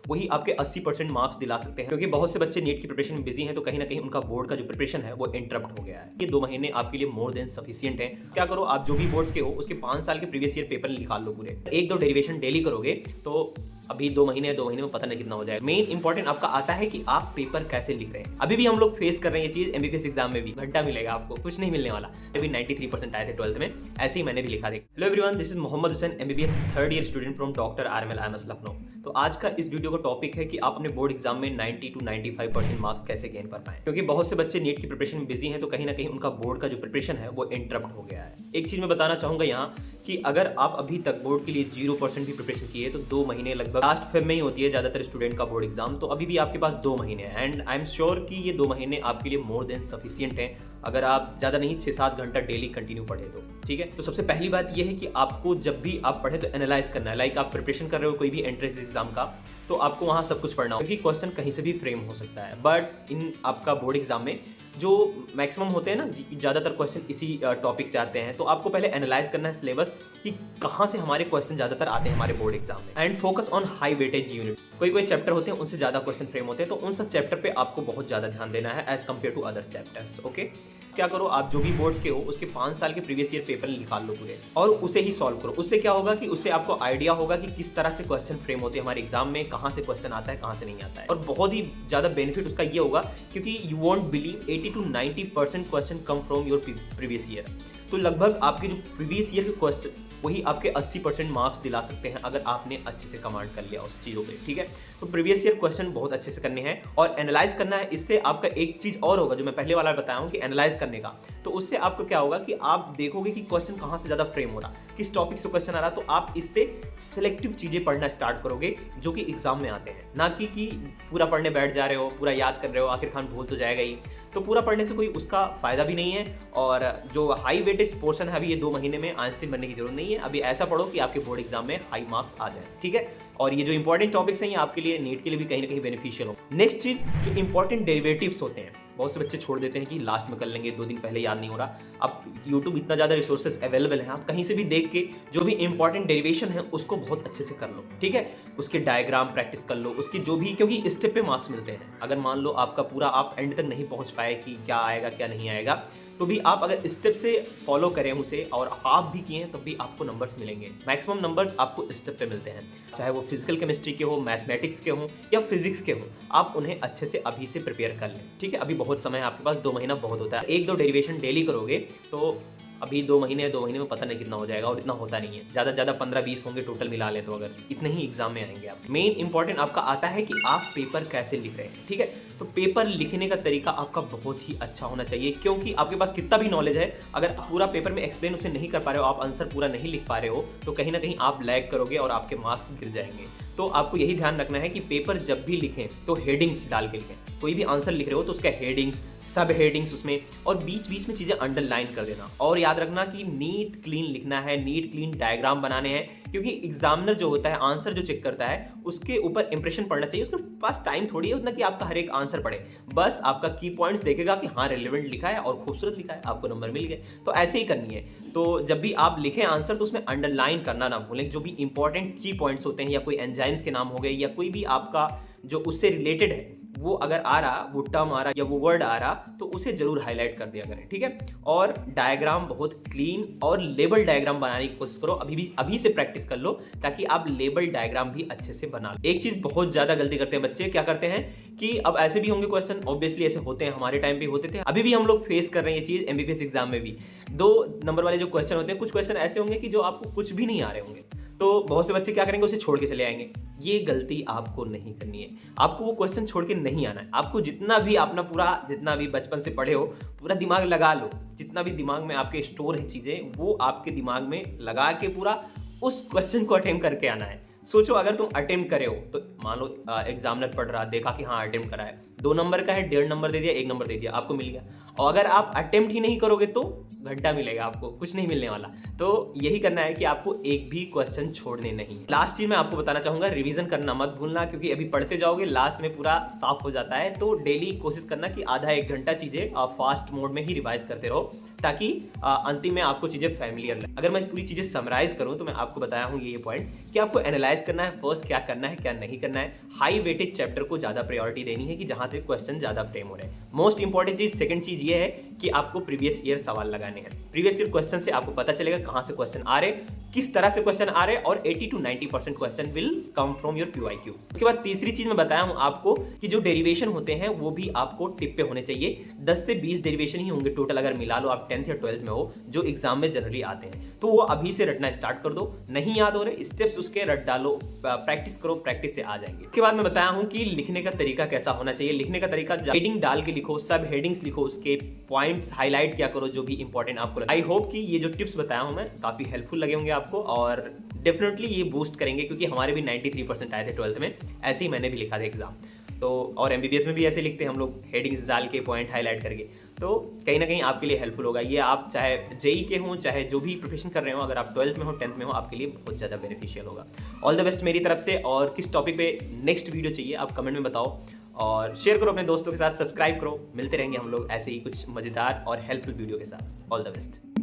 वही आपके 80% मार्क्स दिला सकते हैं, क्योंकि बहुत से बच्चे नीट की प्रिपरेशन में बिजी हैं, तो कहीं ना कहीं उनका बोर्ड का जो प्रिपरेशन है वो इंटरप्ट हो गया है। ये 2 महीने आपके लिए मोर देन सफिशिएंट है। क्या करो, आप जो भी बोर्ड्स के हो उसके 5 साल के प्रीवियस ईयर पेपर निकाल लो पूरे। 1-2 डेरिवेशन डेली करोगे तो अभी 2 महीने 2 महीने में पता नहीं कितना हो जाएगा। मेन इंपॉर्टेंट आपका आता है कि आप पेपर कैसे लिख रहे हैं। अभी भी हम लोग फेस कर रहे हैं ये चीज, एमबीबीएस एग्जाम में भी घंटा मिलेगा आपको, कुछ नहीं मिलने वाला। अभी 93% आए थे 12th में, ऐसे ही मैंने भी लिखा। देख, hello everyone, this is Mohammad Hussain, MBBS 3rd year student from doctor RML IMS Lucknow. तो आज का इस वीडियो का टॉपिक है कि आप अपने बोर्ड एग्जाम में 90 to 95% मार्क्स कैसे गेन कर पाए, क्योंकि बहुत से बच्चे नीट की प्रिपरेशन में बिजी हैं, तो कहीं ना कहीं उनका बोर्ड का जो प्रिपरेशन है वो इंटरप्ट हो गया है। एक चीज मैं बताना चाहूंगा यहाँ कि अगर आप अभी तक बोर्ड के लिए 0% भी प्रिपरेशन किए तो 2 महीने, लगभग लास्ट फेब में ही होती है ज्यादातर स्टूडेंट का बोर्ड एग्जाम, तो अभी भी आपके पास 2 महीने हैं। एंड आई एम श्योर कि ये 2 महीने आपके लिए मोर देन सफिशिएंट है, अगर आप ज्यादा नहीं 6-7 घंटा डेली कंटिन्यू पढ़े तो। ठीक है, तो सबसे पहली बात यह है कि आपको जब भी आप पढ़े तो एनालाइज करना है। लाइक आप प्रिपरेशन कर रहे हो कोई भी एंट्रेंस एग्जाम का, तो आपको वहां सब कुछ पढ़ना हो, क्योंकि क्वेश्चन कहीं से भी फ्रेम हो सकता है। बट इन आपका बोर्ड एग्जाम में जो मैक्सिमम होते हैं ना, ज़्यादातर क्वेश्चन इसी टॉपिक से आते हैं, तो आपको पहले एनालाइज करना है सिलेबस कि कहाँ से हमारे क्वेश्चन ज़्यादातर आते हैं हमारे बोर्ड एग्जाम में। And focus on high weightage unit. कोई चैप्टर होते हैं उनसे ज़्यादा क्वेश्चन फ्रेम होते हैं, तो उन सब चैप्टर पे आपको बहुत ज़्यादा ध्यान देना है as compare to other chapters. Okay, क्या करो, आप जो भी बोर्ड्स के हो उसके 5 साल के प्रीवियस ईयर पेपर निकाल लो पूरे और उसे ही सॉल्व करो। उससे क्या होगा कि उससे आपको आइडिया होगा कि किस तरह से क्वेश्चन फ्रेम होते हैं हमारे एग्जाम में, कहाँ से क्वेश्चन आता है, कहाँ से नहीं आता है। और बहुत ही ज़्यादा बेनिफिट उसका ये होगा क्योंकि you won't believe 80 to 90% question come from your previous year. तो लगभग आपके जो प्रीवियस ईयर के क्वेश्चन वही आपके 80% मार्क्स दिला सकते हैं अगर आपने अच्छे से कमांड कर लिया उस चीज़ों पे। ठीक है, तो प्रीवियस ईयर क्वेश्चन बहुत अच्छे से करने हैं और एनालाइज करना है। इससे आपका एक चीज़ और होगा जो मैं पहले वाला बताया हूँ कि एनालाइज करने का, तो उससे आपको क्या होगा कि आप देखोगे कि क्वेश्चन कहाँ से ज़्यादा फ्रेम हो रहा, किस टॉपिक से क्वेश्चन आ रहा, तो आप इससे सिलेक्टिव चीज़ें पढ़ना स्टार्ट करोगे जो कि एग्जाम में आते हैं, ना कि पूरा पढ़ने बैठ जा रहे हो, पूरा याद कर रहे हो, आखिर खान भूल तो जाएगा ही। तो पूरा पढ़ने से कोई उसका फायदा भी नहीं है। और जो हाई वेटेज पोर्शन है अभी ये 2 महीने में आइंस्टीन बनने की जरूरत नहीं है। अभी ऐसा पढ़ो कि आपके बोर्ड एग्जाम में हाई मार्क्स आ जाए। ठीक है, और ये जो इंपॉर्टेंट टॉपिक्स हैं ये आपके लिए नीट के लिए भी कहीं ना कहीं बेनिफिशियल हो। नेक्स्ट चीज, जो इंपॉर्टेंट डेरिवेटिव्स होते हैं, बहुत से बच्चे छोड़ देते हैं कि लास्ट में कर लेंगे, 2 दिन पहले याद नहीं हो रहा। अब यूट्यूब इतना ज़्यादा रिसोर्सेज अवेलेबल हैं, आप कहीं से भी देख के जो भी इंपॉर्टेंट डेरिवेशन है उसको बहुत अच्छे से कर लो। ठीक है, उसके डायग्राम प्रैक्टिस कर लो, उसकी जो भी, क्योंकि स्टेप पे मार्क्स मिलते हैं। अगर मान लो आपका पूरा आप एंड तक नहीं पहुंच पाए कि क्या आएगा क्या नहीं आएगा, तो भी आप अगर स्टेप से फॉलो करें उसे और आप भी किए तो भी आपको नंबर्स मिलेंगे। मैक्सिमम नंबर्स आपको स्टेप पे मिलते हैं, चाहे वो फिजिकल केमिस्ट्री के हो, मैथमेटिक्स के हो या फिजिक्स के हो, आप उन्हें अच्छे से अभी से प्रिपेयर कर लें। ठीक है, अभी बहुत समय है आपके पास, 2 महीना बहुत होता है। 1-2 डेरिवेशन डेली करोगे तो अभी 2 महीने में पता नहीं कितना हो जाएगा, और इतना होता नहीं है। ज़्यादा से ज़्यादा 15-20 होंगे टोटल मिला लें तो, अगर इतने ही एग्जाम में आएंगे आप। मेन इंपॉर्टेंट आपका आता है कि आप पेपर कैसे लिख रहे हैं। ठीक है, तो पेपर लिखने का तरीका आपका बहुत ही अच्छा होना चाहिए, क्योंकि आपके पास कितना भी नॉलेज है, अगर आप पूरा पेपर में एक्सप्लेन उसे नहीं कर पा रहे हो, आप आंसर पूरा नहीं लिख पा रहे हो, तो कहीं ना कहीं आप लैग करोगे और आपके मार्क्स गिर जाएंगे। तो आपको यही ध्यान रखना है कि पेपर जब भी लिखें तो हेडिंग्स डाल के लिखें। कोई भी आंसर लिख रहे हो तो उसका हेडिंग्स, सब हेडिंग्स उसमें, और बीच बीच में चीज़ें अंडरलाइन कर देना। और याद रखना कि नीट क्लीन लिखना है, नीट क्लीन डायग्राम बनाने हैं, क्योंकि एग्जामिनर जो होता है, आंसर जो चेक करता है, उसके ऊपर इंप्रेशन पड़ना चाहिए। उसके पास टाइम थोड़ी है उतना कि आपका हर एक आंसर पढ़े, बस आपका की पॉइंट्स देखेगा कि हाँ रेलिवेंट लिखा है और खूबसूरत लिखा है, आपको नंबर मिल गए। तो ऐसे ही करनी है। तो जब भी आप लिखें आंसर तो उसमें अंडरलाइन करना ना भूलें, जो भी इंपॉर्टेंट की पॉइंट्स होते हैं, या कोई एंजाइम्स के नाम हो गए, या कोई भी आपका जो उससे रिलेटेड है वो अगर आ रहा, वो टर्म आ रहा या वो वर्ड आ रहा, तो उसे जरूर हाईलाइट कर दिया करें। ठीक है, और डायग्राम बहुत क्लीन और लेबल डायग्राम बनाने की कोशिश करो। अभी से प्रैक्टिस कर लो ताकि आप लेबल डायग्राम भी अच्छे से बना लो। एक चीज बहुत ज्यादा गलती करते हैं बच्चे, क्या करते हैं कि अब ऐसे भी होंगे क्वेश्चन, ऑब्वियसली ऐसे होते हैं, हमारे टाइम पे होते थे, अभी भी हम लोग फेस कर रहे हैं ये चीज एमबीबीएस एग्जाम में भी। 2 नंबर वाले जो क्वेश्चन होते हैं, कुछ क्वेश्चन ऐसे होंगे कि जो आपको कुछ भी नहीं आ रहे होंगे, तो बहुत से बच्चे क्या करेंगे, उसे छोड़ के चले आएंगे। ये गलती आपको नहीं करनी है, आपको वो क्वेश्चन छोड़ के नहीं आना है। आपको जितना भी अपना पूरा, जितना भी बचपन से पढ़े हो, पूरा दिमाग लगा लो, जितना भी दिमाग में आपके स्टोर है चीजें, वो आपके दिमाग में लगा के पूरा उस क्वेश्चन को अटेम्प्ट करके आना है। सोचो अगर तुम अटेम्प्ट करे हो, तो मान लो एग्जामिनर पढ़ रहा, देखा कि हाँ अटेम्प्ट करा है, 2 नंबर का है, 1.5 नंबर दे दिया, 1 नंबर दे दिया, आपको मिल गया। और अगर आप अटेम्प्ट ही नहीं करोगे तो घंटा मिलेगा, आपको कुछ नहीं मिलने वाला। तो यही करना है कि आपको एक भी क्वेश्चन छोड़ने नहीं। लास्ट चीज मैं आपको बताना चाहूंगा, रिवीजन करना मत भूलना, क्योंकि अभी पढ़ते जाओगे लास्ट में पूरा साफ हो जाता है। तो डेली कोशिश करना कि आधा 1 घंटा चीजें आप फास्ट मोड में ही रिवाइज करते रहो, ताकि अंतिम में आपको चीज़ें फैमिलियर लगे। अगर मैं पूरी चीज़ें समराइज करूँ तो मैं आपको बताया हूँ ये पॉइंट कि आपको एनालाइज करना है फर्स्ट, क्या करना है क्या नहीं करना है। हाई वेटेज चैप्टर को ज़्यादा प्रायोरिटी देनी है कि जहाँ तक क्वेश्चन ज़्यादा फ्रेम हो रहे हैं। मोस्ट इंपॉर्टेंट चीज़, सेकंड चीज़ ये है कि आपको प्रीवियस ईयर सवाल लगाने हैं। प्रीवियस ईयर क्वेश्चन से आपको पता चलेगा कहाँ से क्वेश्चन आ रहे, किस तरह से क्वेश्चन आ रहे, और 80 to 90% question will come from your PYQs। उसके बाद तीसरी चीज मैं बताया हूं आपको कि जो डेरिवेशन होते हैं वो भी आपको टिप पे होने चाहिए। 10 से 20 डेरिवेशन ही होंगे टोटल, अगर मिला लो आप 10th या 12th में हो, जो एग्जाम में जनरली आते हैं। तो वो अभी से रटना स्टार्ट कर दो, नहीं याद हो रहे स्टेप्स उसके रट डालो, प्रैक्टिस करो, प्रैक्टिस से आ जाएंगे। उसके बाद मैं बताया हूं कि लिखने का तरीका कैसा होना चाहिए। लिखने का तरीका हेडिंग डाल के लिखो, सब हेडिंग्स लिखो, उसके पॉइंट्स हाईलाइट क्या करो जो भी इंपॉर्टेंट आपको लगे। आई होप कि ये जो टिप्स बताया हूं मैं काफी हेल्पफुल लगे होंगे आपको, और डेफिनेटली ये बूस्ट करेंगे क्योंकि हमारे भी 93% आए थे 12th में, ऐसे ही मैंने भी लिखा था एग्जाम। तो और MBBS में भी ऐसे लिखते हैं हम लोग, हेडिंग्स डाल के पॉइंट हाईलाइट करके। तो कहीं ना कहीं आपके लिए हेल्पफुल होगा ये। आप चाहे JEE के हों, चाहे जो भी प्रिपरेशन कर रहे हो, अगर आप 12th में हो 10th में हो, आपके लिए बहुत ज़्यादा बेनिफिशियल होगा। ऑल द बेस्ट मेरी तरफ से। और किस टॉपिक पे नेक्स्ट वीडियो चाहिए आप कमेंट में बताओ, और शेयर करो अपने दोस्तों के साथ, सब्सक्राइब करो। मिलते रहेंगे हम लोग ऐसे ही कुछ मज़ेदार और हेल्पफुल वीडियो के साथ। All the best.